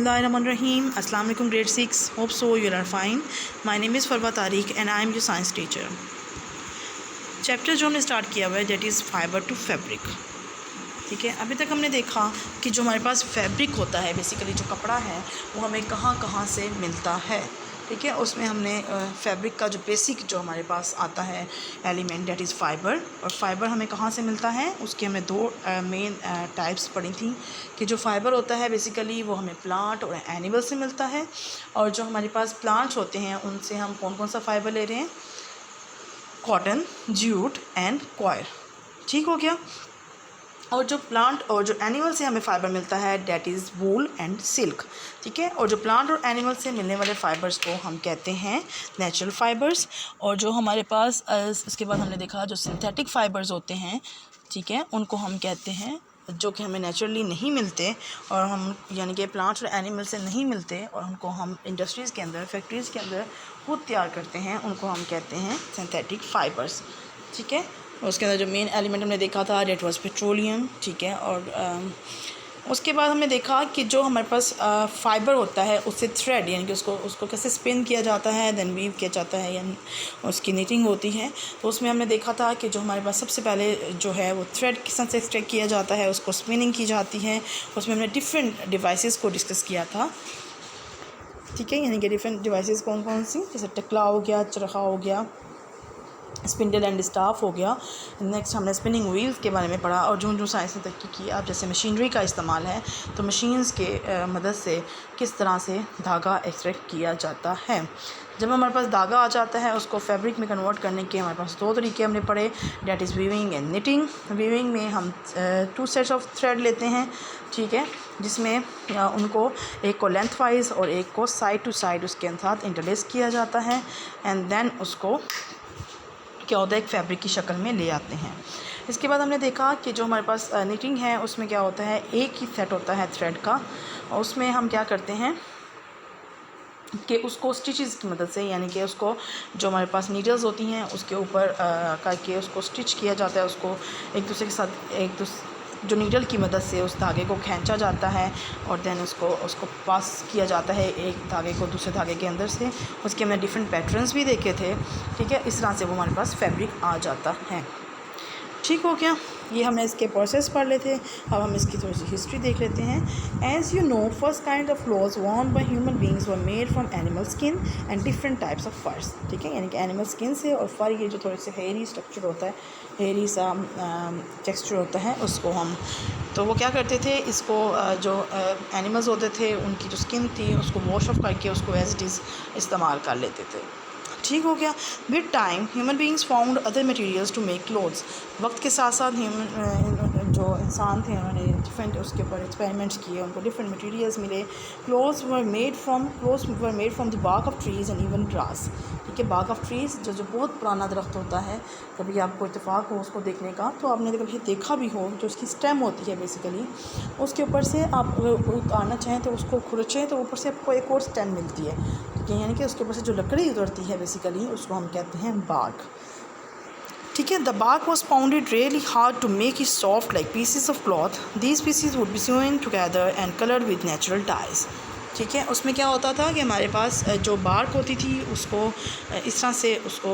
Bismillahirrahmanirrahim. Assalamu alaikum grade 6. Hope so you are fine. My name is Farwa Tariq and I am your science teacher. Chapter जो हमने start किया हुआ है that is fibre to fabric. ठीक है, अभी तक हमने देखा कि जो हमारे पास फैब्रिक होता है बेसिकली जो कपड़ा है वो हमें कहाँ कहाँ से मिलता है. ठीक है, उसमें हमने फैब्रिक का जो बेसिक जो हमारे पास आता है एलिमेंट डेट इज़ फाइबर. और फाइबर हमें कहाँ से मिलता है उसकी हमने दो मेन टाइप्स पढ़ी थी कि जो फाइबर होता है बेसिकली वो हमें प्लांट और एनिमल से मिलता है. और जो हमारे पास प्लांट्स होते हैं उनसे हम कौन कौन सा फाइबर ले रहे हैं, कॉटन, जूट एंड कॉयर. ठीक हो गया. और जो प्लांट और जो एनिमल से हमें फ़ाइबर मिलता है that is wool and silk. ठीक है, और जो प्लांट और एनिमल से मिलने वाले फ़ाइबर्स को हम कहते हैं नेचुरल फ़ाइबर्स. और जो हमारे पास इसके बाद हमने देखा जो सिंथेटिक फ़ाइबर्स होते हैं, ठीक है, उनको हम कहते हैं जो कि हमें नेचुरली नहीं मिलते और हम यानी कि प्लांट्स और एनिमल से नहीं मिलते और उनको हम इंडस्ट्रीज़ के अंदर फैक्ट्रीज़ के अंदर खुद तैयार करते हैं, उनको हम कहते हैं सिंथेटिक फ़ाइबर्स. ठीक है, उसके अंदर जो मेन एलिमेंट हमने देखा था डेट वाज पेट्रोलियम. ठीक है, और उसके बाद हमने देखा कि जो हमारे पास फ़ाइबर होता है उससे थ्रेड यानी कि उसको कैसे स्पिन किया जाता है, देन वीव किया जाता है, यानी उसकी नीटिंग होती है. तो उसमें हमने देखा था कि जो हमारे पास सबसे पहले जो है वो थ्रेड किस तरह से एक्सट्रैक्ट किया जाता है, उसको स्पिनिंग की जाती है. उसमें हमने डिफरेंट डिवाइसेस को डिस्कस किया था. ठीक है, यानी कि डिफरेंट डिवाइसेस कौन कौन सी, जैसे टकला हो गया, चरखा हो गया, स्पिंडल एंड स्टाफ हो गया. नेक्स्ट हमने स्पिनिंग व्हील्स के बारे में पढ़ा. और जो साइंस ने तरक्की की, अब जैसे मशीनरी का इस्तेमाल है तो मशीन्स के मदद से किस तरह से धागा एक्सट्रैक्ट किया जाता है. जब हमारे पास धागा आ जाता है उसको फैब्रिक में कन्वर्ट करने के हमारे पास दो तरीके हमने पढ़े, that is weaving and knitting. Weaving में हम 2 सेट्स ऑफ थ्रेड लेते हैं. ठीक है, जिसमें उनको एक को लेंथ वाइज और एक को साइड टू साइड उसके साथ इंटरलेस किया जाता है एंड देन उसको क्या होता है एक फैब्रिक की शक्ल में ले आते हैं. इसके बाद हमने देखा कि जो हमारे पास निटिंग है उसमें क्या होता है एक ही सेट होता है थ्रेड का और उसमें हम क्या करते हैं कि उसको स्टिचेस की मदद से यानी कि उसको जो हमारे पास नीडल्स होती हैं उसके ऊपर करके उसको स्टिच किया जाता है. उसको एक दूसरे के साथ जो नीडल की मदद से उस धागे को खींचा जाता है और देन उसको पास किया जाता है एक धागे को दूसरे धागे के अंदर से. उसके हमने डिफरेंट पैटर्न्स भी देखे थे. ठीक है, इस तरह से वो हमारे पास फैब्रिक आ जाता है. ठीक हो गया, ये हमने इसके प्रोसेस पढ़ लेते. अब हम इसकी थोड़ी सी हिस्ट्री देख लेते हैं. As you know first kind of clothes Warne by human beings were made from animal skin and different types of फर्स. ठीक है, यानी कि एनिमल स्किन से और फर ये जो थोड़े से हेयरी स्ट्रक्चर होता है, हेयरी सा टेक्सचर होता है उसको हम तो वो क्या करते थे इसको जो एनिमल्स होते थे उनकी जो स्किन थी उसको वॉश ऑफ करके उसको एज इट इज़ इस्तेमाल कर लेते थे. ठीक हो गया. With time human beings found other materials to make clothes. वक्त के साथ साथ जो इंसान थे उन्होंने डिफरेंट उसके ऊपर एक्सपेरिमेंट्स किए, उनको डिफरेंट मटेरियल्स मिले. Clothes were made from the bark of trees and even grass. ठीक है, बार्क ऑफ ट्रीज़ जो बहुत पुराना दरख्त होता है, कभी आपको इत्तेफाक हो उसको देखने का तो आपने कभी देखा भी हो, जो उसकी स्टेम होती है बेसिकली उसके ऊपर से आप उतारना चाहें तो उसको खुरचें तो ऊपर से आपको एक और स्टेम मिलती है. ठीक है, यानी कि उसके ऊपर से जो लकड़ी उतरती है बेसिकली उसको हम कहते हैं बार्क. ठीक है, the bark was pounded really hard to make it soft like pieces of cloth. These pieces would be sewn together and coloured with natural dyes. ठीक है, उसमें क्या होता था कि हमारे पास जो बार्क होती थी उसको इस तरह से उसको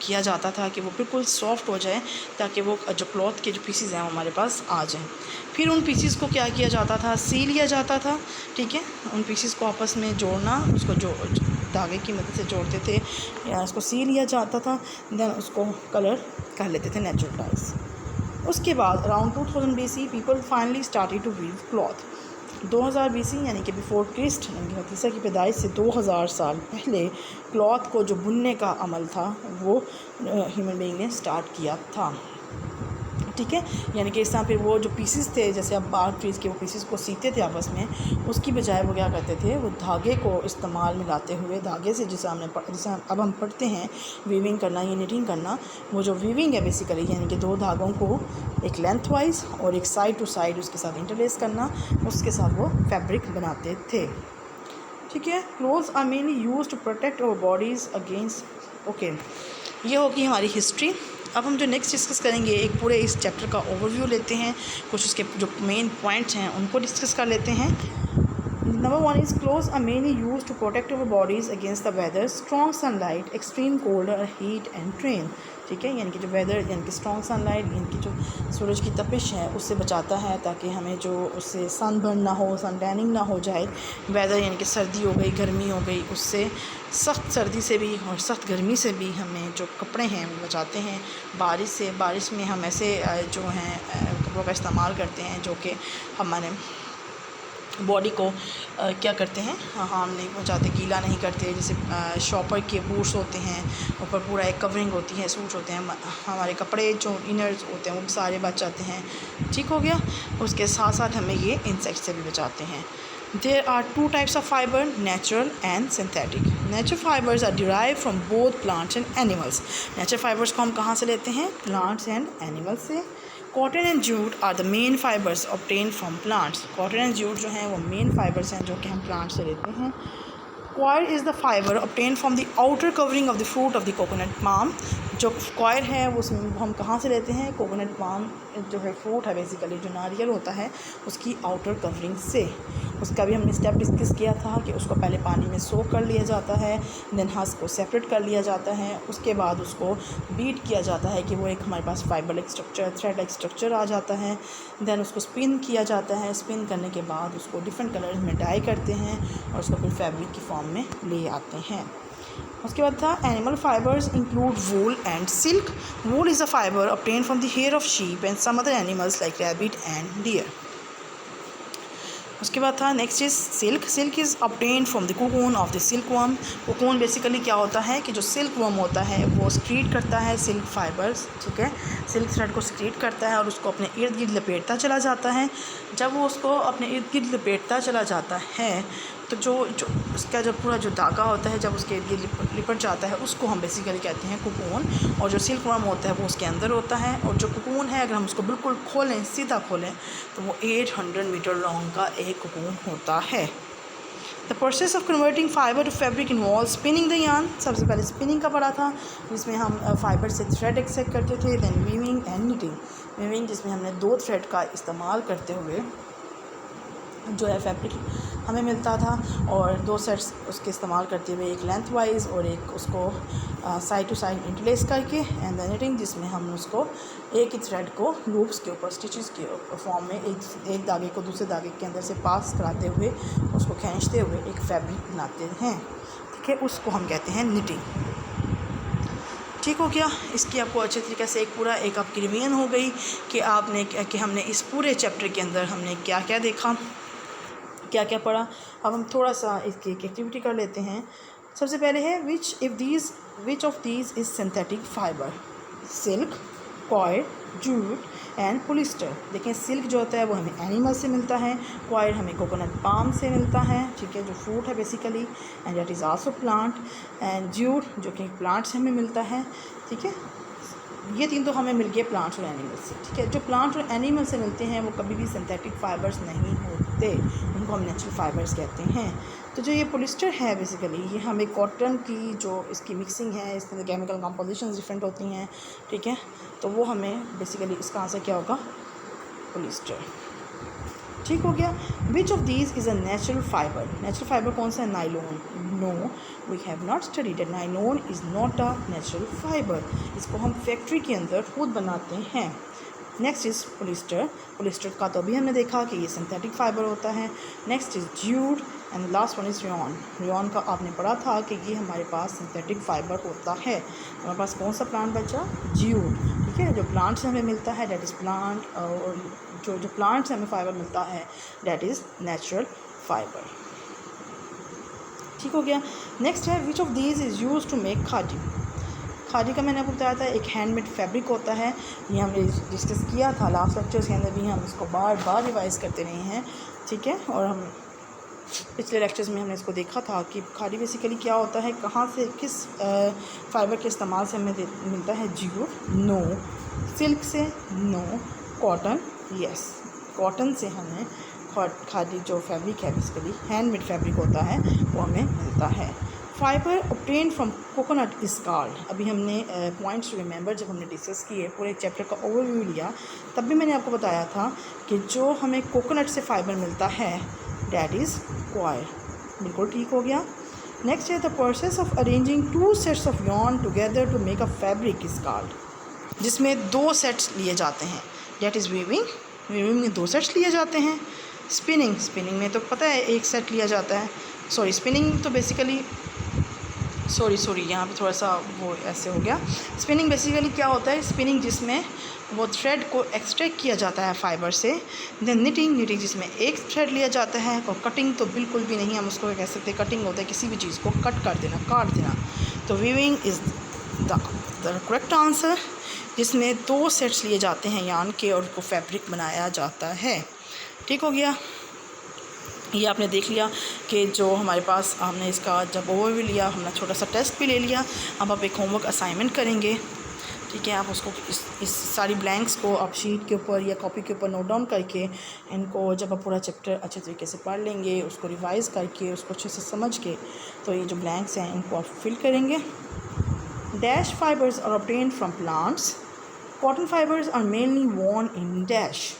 किया जाता था कि वो बिल्कुल सॉफ्ट हो जाए ताकि वो जो क्लॉथ के जो पीसीज हैं वो हमारे पास आ जाएं. फिर उन पीसीज को क्या किया जाता था, सी लिया जाता था. ठीक है, उन पीसीज को आपस में जोड़ना, उसको जो धागे की मदद से जोड़ते थे या उसको सी लिया जाता था, देन उसको कलर कर लेते थे नेचुरल डाइज. उसके बाद around 2000 BC people finally started to weave cloth. 2000 BC यानी कि बिफोर क्रिस्ट यानी कि मसीह की पैदाइश से 2000 साल पहले क्लॉथ को जो बुनने का अमल था वो ह्यूमन बीइंग ने स्टार्ट किया था. ठीक है, यानी कि इस तरह फिर वो जो पीसेस थे जैसे अब बार्क ट्रीज़ के वो पीसेस को सीते थे आपस में, उसकी बजाय वो क्या करते थे वो धागे को इस्तेमाल में लाते हुए धागे से जैसे अब हम पढ़ते हैं वीविंग करना या निटिंग करना, वो जो वीविंग है बेसिकली यानी कि दो धागों को एक लेंथ वाइज और एक साइड टू साइड उसके साथ इंटरलेस करना, उसके साथ वो फैब्रिक बनाते थे. ठीक है, clothes are mainly used to protect our bodies against. Okay, ये होगी हमारी हिस्ट्री. अब हम जो नेक्स्ट डिस्कस करेंगे एक पूरे इस चैप्टर का ओवरव्यू लेते हैं, कुछ उसके जो मेन पॉइंट्स हैं उनको डिस्कस कर लेते हैं. Number one is clothes are mainly used to protect our bodies against the weather, strong sunlight, extreme cold or heat and rain. ठीक है, यानी कि जो वेदर यानी कि स्ट्रॉन्ग सनलाइट यानी कि जो सूरज की तपिश है उससे बचाता है, ताकि हमें जो उससे सनबर्न ना हो, सन टैनिंग ना हो जाए। वेदर यानी कि सर्दी हो गई, गर्मी हो गई, उससे सख्त सर्दी से भी और सख्त गर्मी से भी हमें जो कपड़े हैं बचाते हैं। बारिश से, बारिश में हम ऐसे जो हैं कपड़ों का इस्तेमाल करते हैं जो कि हमारे बॉडी को क्या करते हैं, हार्म नहीं पहुंचाते, गीला नहीं करते। जैसे शॉपर के बूट्स होते हैं, ऊपर पूरा एक कवरिंग होती है, सूट्स होते हैं, हमारे कपड़े जो इनर्स होते हैं वो सारे बच जाते हैं। ठीक हो गया। उसके साथ साथ हमें ये इंसेक्ट से भी बचाते हैं। There are two types of fiber, natural and synthetic. Natural fibers are derived from both plants and animals. Natural fibers को हम कहाँ से लेते हैं? Plants and animals से। Cotton and jute are the main fibers obtained from plants. Cotton and jute जो हैं वो main fibers हैं जो कि हम plant से लेते हैं। Coir is the fiber obtained from the outer covering of the fruit of the coconut palm. जो कॉयर है वो हम कहाँ से लेते हैं? कोकोनट पाम जो है फ्रूट है बेसिकली, जो नारियल होता है उसकी आउटर कवरिंग से। उसका भी हमने स्टेप डिस्कस किया था कि उसको पहले पानी में सोक कर लिया जाता है, देन हस्क को सेपरेट कर लिया जाता है, उसके बाद उसको बीट किया जाता है कि वो एक हमारे पास fiber like structure, thread like structure आ जाता है। देन उसको स्पिन किया जाता है, स्पिन करने के बाद उसको डिफरेंट कलर्स में डाई करते हैं और उसको फिर फैब्रिक की फॉर्म में ले आते हैं। उसके बाद था animal fibres include wool and silk. Wool is a fibre obtained from the hair of sheep and some other animals like rabbit and deer. उसके बाद था next is silk. Silk is obtained from the cocoon of the silkworm. Cocoon basically क्या होता है कि जो silk worm होता है वो स्क्रीट करता है सिल्क फाइबर्स, ठीक है, सिल्क थ्रेड को स्क्रीट करता है और उसको अपने इर्द गिर्द लपेटता चला जाता है। जब वो उसको अपने इर्द गिर्द लपेटता चला जाता है तो जो उसका जो पूरा जो धागा होता है जब उसके इर्द लिपट जाता है उसको हम बेसिकली कहते हैं कोकून। और जो सिल्क वर्म होता है वो उसके अंदर होता है। और जो कोकून है अगर हम उसको बिल्कुल खोलें, सीधा खोलें, तो वो 800 मीटर लॉन्ग का एक कोकून होता है। The process of converting fibre to fabric involve spinning the yarn. सबसे पहले स्पिनिंग का पड़ा था जिसमें हम फाइबर से थ्रेड एक्सट्रैक्ट करते थे। Then weaving and knitting. Weaving जिसमें हमने 2 थ्रेड का इस्तेमाल करते हुए जो है फैब्रिक हमें मिलता था, और 2 सेट्स उसके इस्तेमाल करते हुए, एक लेंथ वाइज और एक उसको साइड टू साइड इंटरलेस करके, एंड द निटिंग जिसमें हम उसको एक ही थ्रेड को लूप्स के ऊपर स्टिचेस के फॉर्म में एक धागे को दूसरे धागे के अंदर से पास कराते हुए उसको खींचते हुए एक फैब्रिक बनाते हैं, ठीक है, उसको हम कहते हैं निटिंग। ठीक हो गया। इसकी आपको अच्छे तरीके से एक आपकी रिवीजन हो गई कि हमने इस पूरे चैप्टर के अंदर हमने क्या क्या देखा, क्या क्या पढ़ा। अब हम थोड़ा सा इसकी एक एक्टिविटी कर लेते हैं। सबसे पहले है which of these is synthetic fibre? Silk, coir, jute and polyester. देखें, सिल्क जो होता है वो हमें एनिमल से मिलता है, कॉयर हमें कोकोनट पाम से मिलता है, ठीक है, जो फ्रूट है basically, and that is also plant, and jute जो कि प्लांट से हमें मिलता है, ठीक है। ये 3 तो हमें मिल गए प्लांट्स और एनिमल से, ठीक है। जो प्लांट और एनिमल से मिलते हैं वो कभी भी सिंथेटिक फाइबर्स नहीं होते, उनको हम नेचुरल फाइबर्स कहते हैं। तो जो ये पोलिस्टर है बेसिकली ये हमें कॉटन की जो इसकी मिक्सिंग है, इसके अंदर केमिकल कंपोजिशंस डिफरेंट होती हैं, ठीक है, तो वो हमें बेसिकली इसका आंसर क्या होगा? पोलिस्टर। ठीक हो गया। Which of these is a natural fibre? Natural fibre कौन सा है? Nylon. No, we have not studied that nylon is not a natural fibre. इसको हम फैक्ट्री के अंदर खुद बनाते हैं। Next is polyester. पोलिस्टर का तो अभी हमने देखा कि ये सिंथेटिक फाइबर होता है। Next is jute and last one is rayon. Rayon का आपने पढ़ा था कि ये हमारे पास सिंथेटिक फाइबर होता है। हमारे पास कौन सा प्लांट बचा? ज्यूट, ठीक है, जो प्लांट से हमें मिलता है डैट इज़ प्लांट, और जो प्लांट से हमें फाइबर मिलता है डैट इज़ नेचुरल फाइबर। ठीक हो गया। नेक्स्ट है which of these is use to make khadi? Khadi का मैंने आपको बताया था एक हैंडमेड फैब्रिक होता है, ये हमने डिस्कस किया था लास्ट लेक्चर्स के अंदर भी, हम इसको बार बार रिवाइज़ करते रहे हैं, ठीक है। और हम पिछले लेक्चर्स में हमने इसको देखा था कि खादी बेसिकली क्या होता है, कहाँ से किस फाइबर के इस्तेमाल से हमें मिलता है? Jute, no. सिल्क से, नो। कॉटन, यस, कॉटन से हमें खादी जो फैब्रिक है बेसिकली हैंडमेड फैब्रिक होता है वो हमें मिलता है। Fibre obtained from coconut is called. अभी हमने पॉइंट्स रिमेंबर जब हमने डिस्कस किए, पूरे चैप्टर का ओवरव्यू लिया, तब भी मैंने आपको बताया था कि जो हमें कोकोनट से फ़ाइबर मिलता है डैट इज़ क्वायर। बिल्कुल ठीक हो गया। नेक्स्ट है the process of arranging 2 sets of yarn together to make a fabric is called, जिसमें 2 सेट्स लिए जाते हैं, डैट इज़ वीविंग। वीविंग में 2 सेट्स लिए जाते हैं। स्पिनिंग में तो पता है 1 सेट लिया जाता है। स्पिनिंग तो बेसिकली सॉरी यहाँ पे थोड़ा सा वो ऐसे हो गया। स्पिनिंग बेसिकली क्या होता है, स्पिनिंग जिसमें वो थ्रेड को एक्सट्रैक्ट किया जाता है फाइबर से। देन निटिंग जिसमें एक थ्रेड लिया जाता है। और कटिंग तो बिल्कुल भी नहीं, हम उसको कह सकते हैं कटिंग होता है किसी भी चीज़ को कट कर देना, काट देना। तो weaving is the correct answer, जिसमें 2 सेट्स लिए जाते हैं यार्न के और उसको फैब्रिक बनाया जाता है। ठीक हो गया। ये आपने देख लिया कि जो हमारे पास हमने इसका जब ओवरव्यू लिया, हमने छोटा सा टेस्ट भी ले लिया। अब आप एक होमवर्क असाइनमेंट करेंगे, ठीक है। आप उसको इस सारी ब्लैंक्स को आप शीट के ऊपर या कॉपी के ऊपर नोट डाउन करके, इनको जब आप पूरा चैप्टर अच्छे तरीके से पढ़ लेंगे, उसको रिवाइज़ करके, उसको अच्छे से समझ के, तो ये जो ब्लैंक्स हैं इनको आप फिल करेंगे। Dash fibres are obtained from plants, cotton fibres are mainly worn in dash.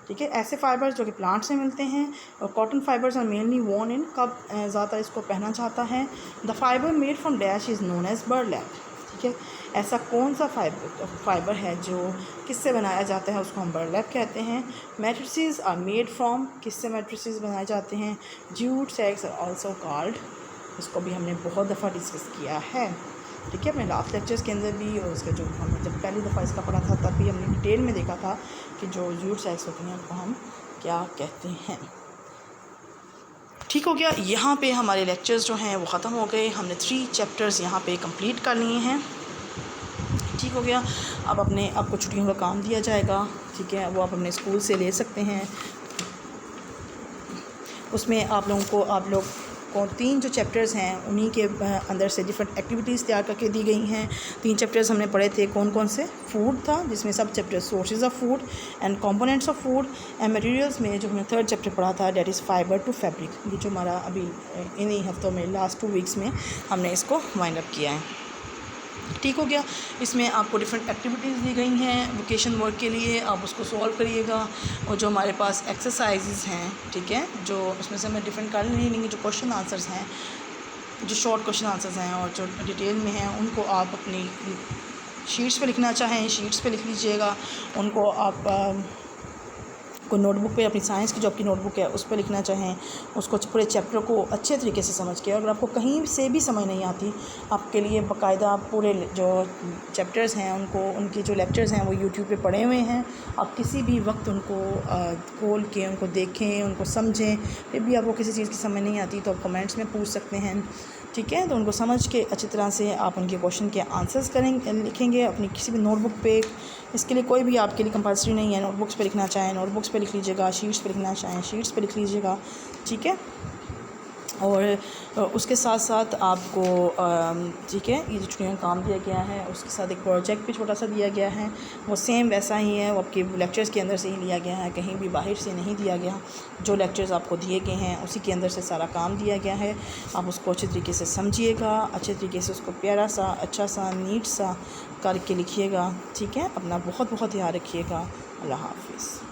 ठीक है, ऐसे फाइबर्स जो कि प्लांट से मिलते हैं, और cotton fibres are mainly worn in, कब ज़्यादा इसको पहना जाता है। The fiber made from dash is known as burlap. ठीक है, ऐसा कौन सा फाइबर है जो किससे बनाया जाता है, उसको हम बर्लैप कहते हैं। मैट्रिसेस आर मेड फ्रॉम, किससे मैट्रिसेस बनाए जाते हैं, जूट सैक्स आर ऑल्सो कॉल्ड। इसको भी हमने बहुत दफ़ा डिस्कस किया है, ठीक है, अपने लास्ट लेक्चर्स के अंदर भी। और उसके जो हमने जब पहली दफ़ा इसका पढ़ा था तब भी हमने डिटेल में देखा था कि जो जूट सैक्स होती हैं उनको हम क्या कहते हैं। ठीक हो गया। यहाँ पे हमारे लेक्चर्स जो हैं वो ख़त्म हो गए। हमने 3 चैप्टर्स यहाँ पे कंप्लीट कर लिए हैं। ठीक हो गया। अब आपको छुट्टियों का काम दिया जाएगा, ठीक है, वो आप अपने स्कूल से ले सकते हैं। उसमें आप लोग को 3 जो चैप्टर्स हैं उन्हीं के अंदर से डिफरेंट एक्टिविटीज़ तैयार करके दी गई हैं। 3 चैप्टर्स हमने पढ़े थे, कौन कौन से। फूड था, जिसमें सब chapters sources of food and components of food and materials में जो हमने 3rd चैप्टर पढ़ा था, that is fibre to fabric. ये जो हमारा अभी इन्हीं हफ्तों में लास्ट 2 वीक्स में हमने इसको वाइंड अप किया है। ठीक हो गया। इसमें आपको डिफरेंट एक्टिविटीज़ दी गई हैं वोकेशन वर्क के लिए, आप उसको सॉल्व करिएगा। और जो हमारे पास एक्सरसाइजेज़ हैं, ठीक है, जो उसमें से हमें डिफरेंट कर लेंगे, जो क्वेश्चन आंसर्स हैं, जो शॉर्ट क्वेश्चन आंसर्स हैं और जो डिटेल में हैं, उनको आप अपनी शीट्स पे लिखना चाहें शीट्स पे लिख लीजिएगा। उनको आप को नोटबुक पे, अपनी साइंस की जो आपकी नोटबुक है उस पर लिखना चाहें, उसको पूरे चैप्टर को अच्छे तरीके से समझ के। अगर आपको कहीं से भी समझ नहीं आती, आपके लिए बाकायदा पूरे जो चैप्टर्स हैं उनकी जो लेक्चर्स हैं वो यूट्यूब पे पड़े हुए हैं। आप किसी भी वक्त उनको खोल के उनको देखें, उनको समझें। फिर भी आपको किसी चीज़ की समझ नहीं आती तो आप कमेंट्स में पूछ सकते हैं, ठीक है। तो उनको समझ के अच्छी तरह से आप उनके क्वेश्चन के आंसर्स लिखेंगे अपनी किसी भी नोटबुक पे। इसके लिए कोई भी आपके लिए कंपल्सरी नहीं है, नोटबुक्स पे लिखना चाहें नोटबुक्स पे लिख लीजिएगा, शीट्स पे लिखना चाहें शीट्स पे लिख लीजिएगा, ठीक है। और उसके साथ साथ आपको ठीक है, ये जो छुट्टियों का काम दिया गया है उसके साथ एक प्रोजेक्ट भी छोटा सा दिया गया है, वो सेम वैसा ही है, वो आपके लेक्चर्स के अंदर से ही लिया गया है, कहीं भी बाहर से नहीं दिया गया। जो लेक्चर्स आपको दिए गए हैं उसी के अंदर से सारा काम दिया गया है। आप उसको अच्छे तरीके से समझिएगा, अच्छे तरीके से उसको प्यारा सा, अच्छा सा, नीट सा करके लिखिएगा, ठीक है। अपना बहुत बहुत ध्यान रखिएगा। अल्लाह हाफ़िज़।